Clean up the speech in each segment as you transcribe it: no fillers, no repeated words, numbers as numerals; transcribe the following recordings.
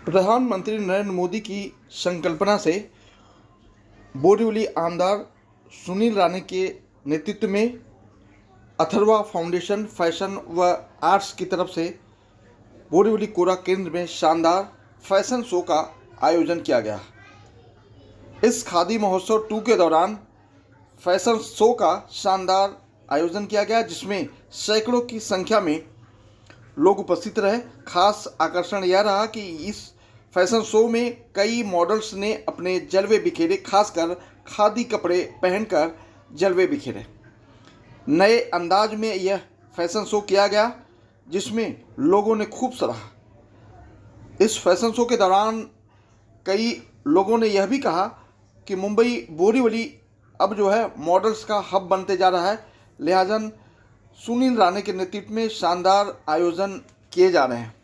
प्रधानमंत्री नरेंद्र मोदी की संकल्पना से बोरीवली आमदार सुनील राणे के नेतृत्व में अथर्वा फाउंडेशन फैशन व आर्ट्स की तरफ से बोरीवली कोरा केंद्र में शानदार फैशन शो का आयोजन किया गया। इस खादी महोत्सव 2 के दौरान फैशन शो का शानदार आयोजन किया गया, जिसमें सैकड़ों की संख्या में लोग उपस्थित रहे। खास आकर्षण यह रहा कि इस फैशन शो में कई मॉडल्स ने अपने जलवे बिखेरे, खासकर खादी कपड़े पहनकर जलवे बिखेरे। नए अंदाज में यह फैशन शो किया गया, जिसमें लोगों ने खूब सराहा। इस फैशन शो के दौरान कई लोगों ने यह भी कहा कि मुंबई बोरीवली अब जो है मॉडल्स का हब बनते जा रहा है, लिहाजा सुनील राणे के नेतृत्व में शानदार आयोजन किए जा रहे हैं।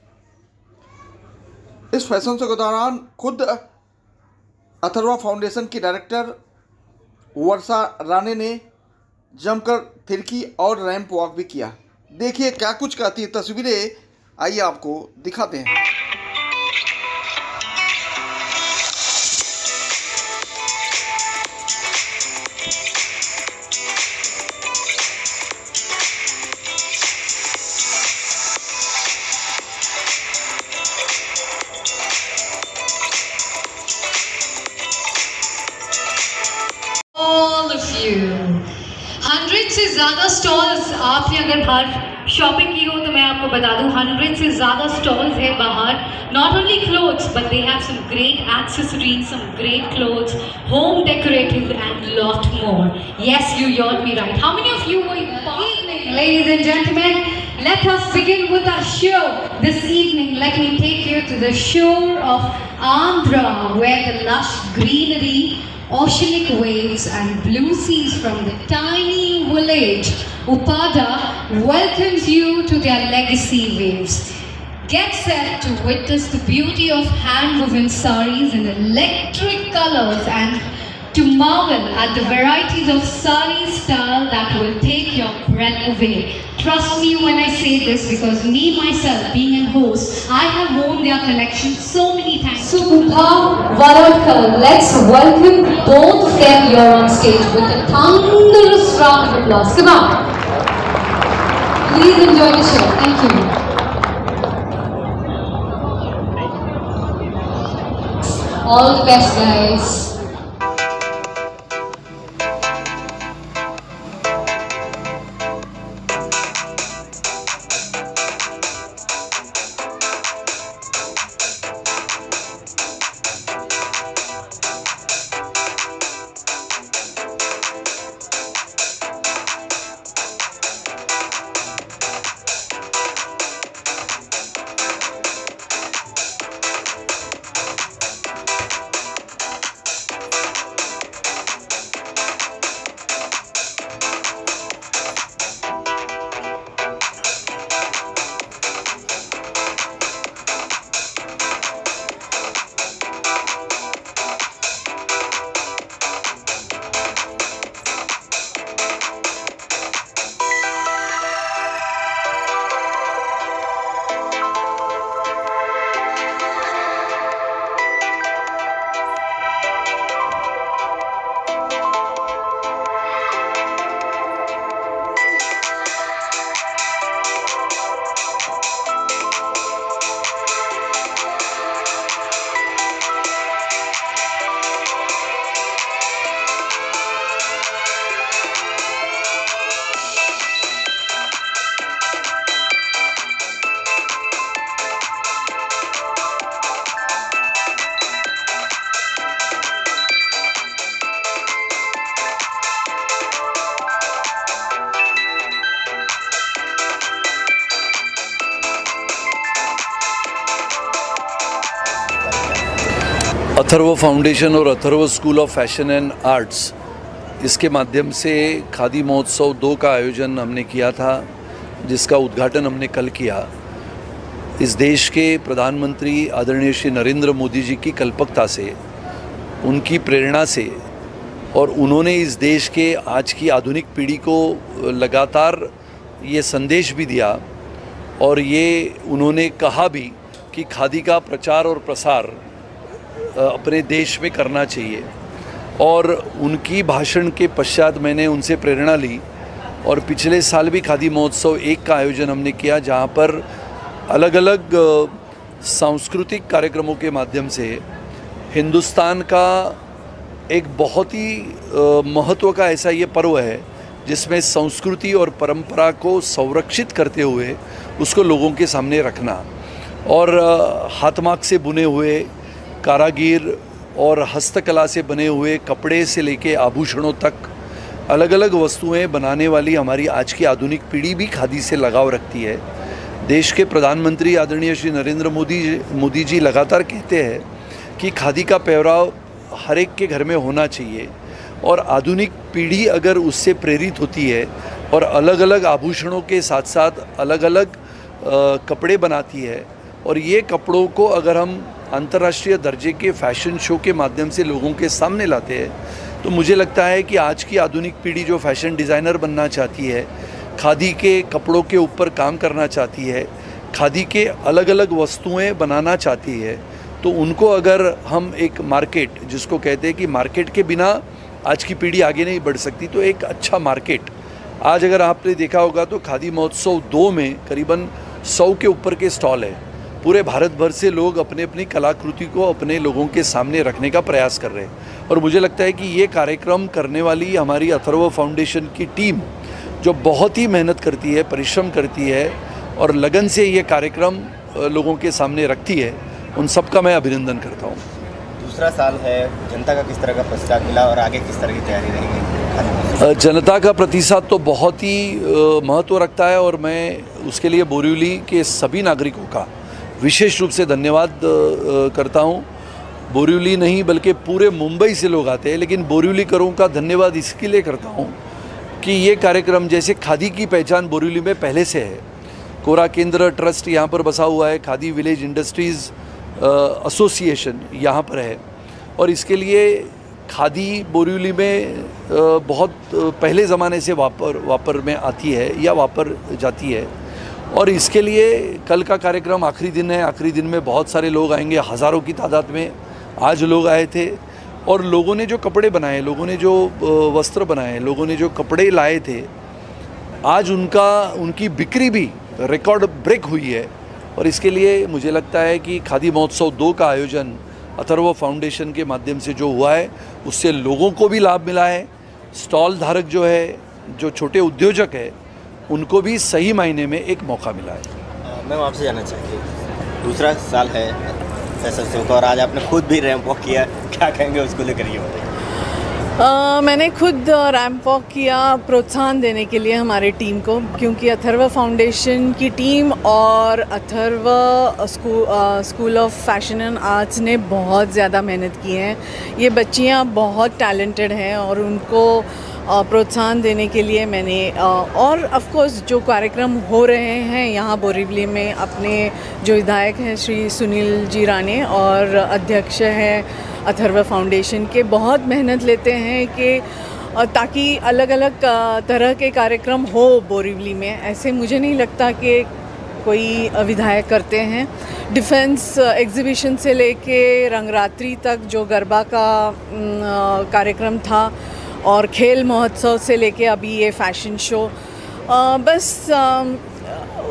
इस फैशन शो के दौरान खुद अथर्वा फाउंडेशन की डायरेक्टर वर्षा राणे ने जमकर थिरकी और रैंप वॉक भी किया। देखिए क्या कुछ कहती है तस्वीरें, आइए आपको दिखाते हैं। All of you, 100 से ज़्यादा स्टॉल्स, आपने अगर बाहर शॉपिंग की हो तो मैं आपको बता दूं 100 से ज़्यादा स्टॉल्स है बाहर। Not only clothes, but they have some great accessories, some great clothes, home decorative and lot more. Yes, you heard me right. How many of you were evening, ladies and gentlemen? Let us begin with our show this evening. Let me take you to the shore of Andhra, where the lush greenery, oceanic waves and blue seas from the tiny village Upada welcomes you to their legacy waves. Get set to witness the beauty of hand-woven saris in electric colors and to marvel at the varieties of sari style that will take your breath away. Trust me when I say this, because me myself, being a host, I have worn their collection so many times. Subha Varadkar, let's welcome both of them here on stage with a thunderous round of applause. Come on. Please enjoy the show. Thank you. All the best, guys. Atharva foundation और Atharva school of fashion and arts, इसके माध्यम से खादी महोत्सव 2 का आयोजन हमने किया था, जिसका उद्घाटन हमने कल किया। इस देश के प्रधानमंत्री आदरणीय श्री नरेंद्र मोदी जी की कल्पकता से, उनकी प्रेरणा से और उन्होंने इस देश के आज की आधुनिक पीढ़ी को लगातार ये संदेश भी दिया और ये उन्होंने कहा भी कि खादी का प्रचार और प्रसार अपने देश में करना चाहिए। और उनकी भाषण के पश्चात मैंने उनसे प्रेरणा ली और पिछले साल भी खादी महोत्सव 1 का आयोजन हमने किया, जहाँ पर अलग अलग सांस्कृतिक कार्यक्रमों के माध्यम से हिंदुस्तान का एक बहुत ही महत्व का ऐसा ये पर्व है जिसमें संस्कृति और परंपरा को संरक्षित करते हुए उसको लोगों के सामने रखना और हाथमाग से बुने हुए कारागिर और हस्तकला से बने हुए कपड़े से लेके आभूषणों तक अलग अलग वस्तुएं बनाने वाली हमारी आज की आधुनिक पीढ़ी भी खादी से लगाव रखती है। देश के प्रधानमंत्री आदरणीय श्री नरेंद्र मोदी जी लगातार कहते हैं कि खादी का पहराव हर एक के घर में होना चाहिए और आधुनिक पीढ़ी अगर उससे प्रेरित होती है और अलग अलग आभूषणों के साथ साथ अलग अलग कपड़े बनाती है और ये कपड़ों को अगर हम अंतर्राष्ट्रीय दर्जे के फैशन शो के माध्यम से लोगों के सामने लाते हैं, तो मुझे लगता है कि आज की आधुनिक पीढ़ी जो फैशन डिज़ाइनर बनना चाहती है, खादी के कपड़ों के ऊपर काम करना चाहती है, खादी के अलग अलग वस्तुएं बनाना चाहती है, तो उनको अगर हम एक मार्केट, जिसको कहते हैं कि मार्केट के बिना आज की पीढ़ी आगे नहीं बढ़ सकती, तो एक अच्छा मार्केट आज अगर आपने देखा होगा तो खादी महोत्सव 2 में करीबन 100 के ऊपर के स्टॉल है। पूरे भारत भर से लोग अपने अपनी कलाकृति को अपने लोगों के सामने रखने का प्रयास कर रहे हैं और मुझे लगता है कि ये कार्यक्रम करने वाली हमारी अथर्व फाउंडेशन की टीम जो बहुत ही मेहनत करती है, परिश्रम करती है और लगन से ये कार्यक्रम लोगों के सामने रखती है, उन सब का मैं अभिनंदन करता हूँ। दूसरा साल है, जनता का किस तरह का प्रतिसाद मिला और आगे किस तरह की तैयारी रहेगी? जनता का प्रतिसाद तो बहुत ही महत्व रखता है और मैं उसके लिए बोरिवली के सभी नागरिकों का विशेष रूप से धन्यवाद करता हूँ। बोरिवली नहीं बल्कि पूरे मुंबई से लोग आते हैं, लेकिन बोरिवलीकरों का धन्यवाद इसके लिए करता हूँ कि ये कार्यक्रम, जैसे खादी की पहचान बोरिवली में पहले से है, कोरा केंद्र ट्रस्ट यहाँ पर बसा हुआ है, खादी विलेज इंडस्ट्रीज़ एसोसिएशन यहाँ पर है और इसके लिए खादी बोरिवली में बहुत पहले ज़माने से वापर में आती है या वापर जाती है और इसके लिए कल का कार्यक्रम आखिरी दिन है। आखिरी दिन में बहुत सारे लोग आएंगे, हज़ारों की तादाद में आज लोग आए थे और लोगों ने जो कपड़े बनाए, लोगों ने जो वस्त्र बनाए, लोगों ने जो कपड़े लाए थे, आज उनकी बिक्री भी रिकॉर्ड ब्रेक हुई है और इसके लिए मुझे लगता है कि खादी महोत्सव 2 का आयोजन अथर्व फाउंडेशन के माध्यम से जो हुआ है उससे लोगों को भी लाभ मिला है। स्टॉल धारक जो है, जो छोटे उद्योजक है, उनको भी सही मायने में एक मौका मिला है। मैं आपसे जानना चाहती दूसरा साल है फैशन शो का और आज आपने खुद भी रैंप वॉक किया, क्या कहेंगे उसको लेकर? ये मैंने खुद रैंप वॉक किया प्रोत्साहन देने के लिए हमारे टीम को, क्योंकि अथर्व फाउंडेशन की टीम और Atharva school of fashion and arts ने बहुत ज़्यादा मेहनत की है। ये बच्चियाँ बहुत टैलेंटेड हैं और उनको प्रोत्साहन देने के लिए मैंने और ऑफ कोर्स जो कार्यक्रम हो रहे हैं यहाँ बोरिवली में, अपने जो विधायक हैं श्री सुनील जी राणे और अध्यक्ष हैं अथर्व फाउंडेशन के, बहुत मेहनत लेते हैं कि ताकि अलग अलग तरह के कार्यक्रम हो बोरिवली में। ऐसे मुझे नहीं लगता कि कोई विधायक करते हैं। डिफेंस एग्जीबिशन से लेके रंगरात्रि तक जो गरबा का कार्यक्रम था और खेल महोत्सव से लेके अभी ये फैशन शो, बस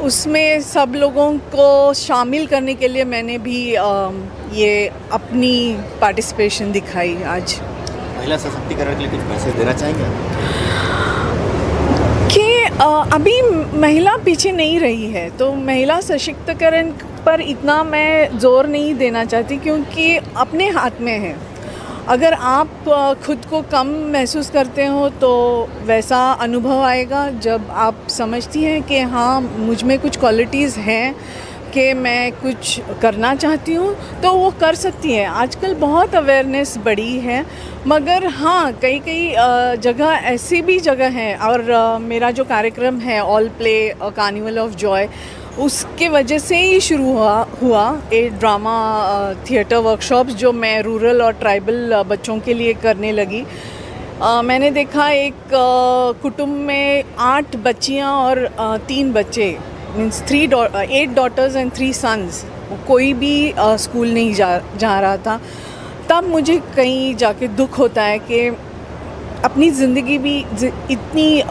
उसमें सब लोगों को शामिल करने के लिए मैंने भी ये अपनी पार्टिसिपेशन दिखाई। आज महिला सशक्तिकरण के लिए कुछ मैसेज देना चाहेंगे कि अभी महिला पीछे नहीं रही है, तो महिला सशक्तिकरण पर इतना मैं ज़ोर नहीं देना चाहती क्योंकि अपने हाथ में है। अगर आप खुद को कम महसूस करते हो तो वैसा अनुभव आएगा जब आप समझती हैं कि हाँ मुझ में कुछ क्वालिटीज़ हैं कि मैं कुछ करना चाहती हूँ, तो वो कर सकती है। आजकल बहुत अवेयरनेस बढ़ी है, मगर हाँ कई जगह ऐसी भी जगह हैं और मेरा जो कार्यक्रम है all play carnival of Joy, उसके वजह से ही शुरू हुआ एक ड्रामा थिएटर वर्कशॉप्स जो मैं रूरल और ट्राइबल बच्चों के लिए करने लगी। मैंने देखा एक कुटुंब में 8 बच्चियां और 3 बच्चे, मीन्स 8 डॉटर्स एंड 3 सन्स, कोई भी स्कूल नहीं जा रहा था। तब मुझे कहीं जाके दुख होता है कि अपनी ज़िंदगी भी इतनी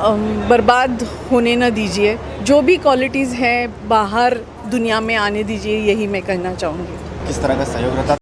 बर्बाद होने ना दीजिए। जो भी क्वालिटीज़ हैं बाहर दुनिया में आने दीजिए, यही मैं कहना चाहूँगी। किस तरह का सहयोग रहता